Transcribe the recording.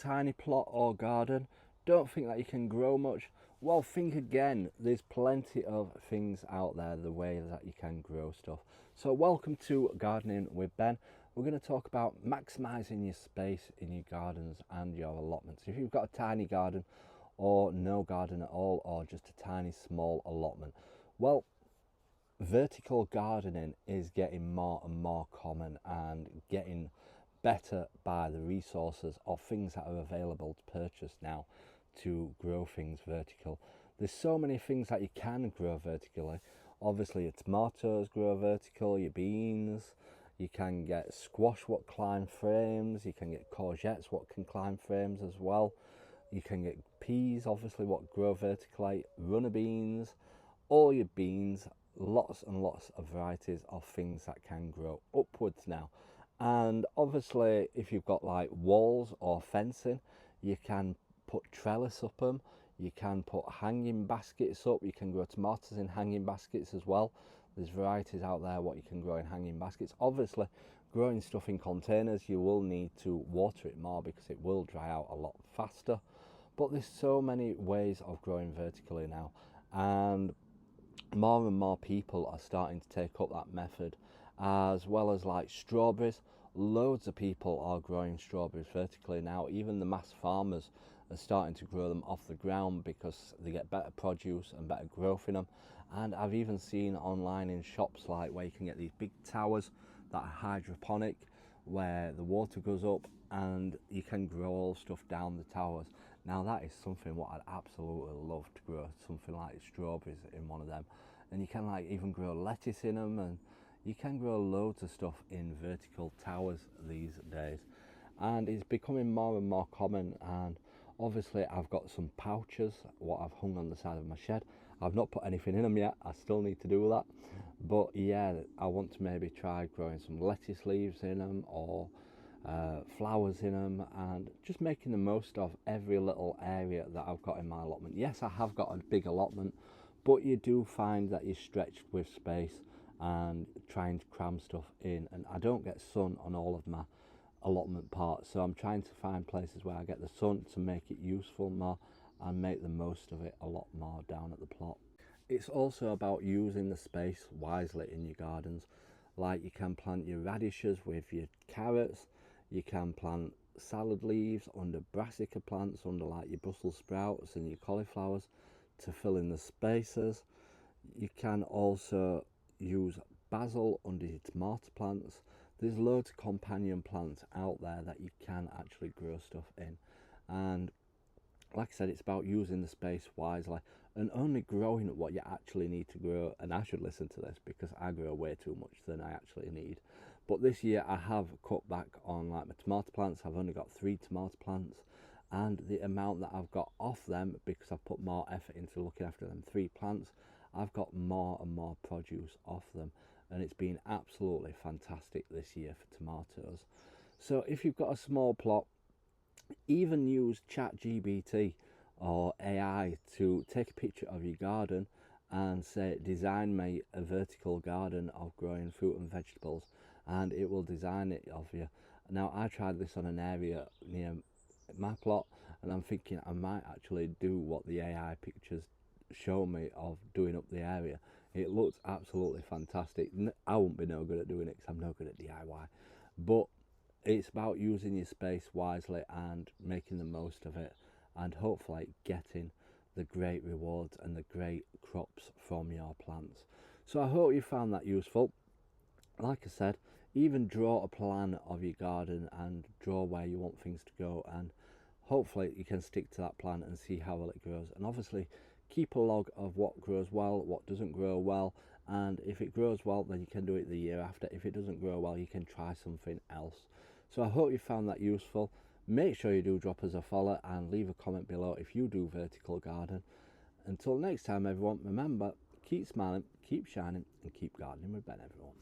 Tiny plot or garden, don't think that you can grow much. Well, think again. There's plenty of things out there, the way that you can grow stuff. So welcome to Gardening with Ben. We're going to talk about maximising your space in your gardens and your allotments. If you've got a tiny garden or no garden at all, or just a tiny small allotment, well, vertical gardening is getting more and more common and getting better by the resources of things that are available to purchase now to grow things vertical. There's so many things that you can grow vertically. Obviously your tomatoes grow vertical, your beans, you can get squash what climb frames, you can get courgettes what can climb frames as well, you can get peas obviously what grow vertically, runner beans, all your beans, lots and lots of varieties of things that can grow upwards now. And obviously if you've got like walls or fencing, you can put trellis up them, you can put hanging baskets up, you can grow tomatoes in hanging baskets as well. There's varieties out there what you can grow in hanging baskets. Obviously growing stuff in containers, you will need to water it more because it will dry out a lot faster, but there's so many ways of growing vertically now, and more people are starting to take up that method, as well as like strawberries. Loads of people are growing strawberries vertically now. Even the mass farmers are starting to grow them off the ground because they get better produce and better growth in them. And I've even seen online in shops like where you can get these big towers that are hydroponic, where the water goes up and you can grow all stuff down the towers. Now that is something what I'd absolutely love to grow, something like strawberries in one of them. And you can like even grow lettuce in them, and you can grow loads of stuff in vertical towers these days. And it's becoming more and more common. And obviously I've got some pouches what I've hung on the side of my shed. I've not put anything in them yet, I still need to do that. But yeah, I want to maybe try growing some lettuce leaves in them, or flowers in them, and just making the most of every little area that I've got in my allotment. Yes, I have got a big allotment, but you do find that you're stretched with space and trying to cram stuff in, and I don't get sun on all of my allotment parts, so I'm trying to find places where I get the sun to make it useful more and make the most of it a lot more down at the plot. It's also about using the space wisely in your gardens. Like you can plant your radishes with your carrots, you can plant salad leaves under brassica plants, under like your Brussels sprouts and your cauliflowers to fill in the spaces. You can also use basil under your tomato plants. There's loads of companion plants out there that you can actually grow stuff in. And like I said, it's about using the space wisely and only growing what you actually need to grow. And I should listen to this because I grow way too much than I actually need. But this year I have cut back on like my tomato plants. I've only got 3 tomato plants, and the amount that I've got off them, because I've put more effort into looking after them 3 plants, I've got more and more produce off them, and it's been absolutely fantastic this year for tomatoes. So if you've got a small plot, even use ChatGPT or AI to take a picture of your garden and say design me a vertical garden of growing fruit and vegetables, and it will design it of you. Now I tried this on an area near my plot, and I'm thinking I might actually do what the AI pictures show me of doing up the area. It looks absolutely fantastic. I won't be no good at doing it because I'm no good at DIY, but it's about using your space wisely and making the most of it, and hopefully getting the great rewards and the great crops from your plants. So I hope you found that useful. Like I said, even draw a plan of your garden and draw where you want things to go, and hopefully you can stick to that plan and see how well it grows. And obviously keep a log of what grows well, what doesn't grow well, and if it grows well then you can do it the year after. If it doesn't grow well, you can try something else. So I hope you found that useful. Make sure you do drop us a follow and leave a comment below if you do vertical garden. Until next time everyone, remember, keep smiling, keep shining, and keep gardening with Ben, everyone.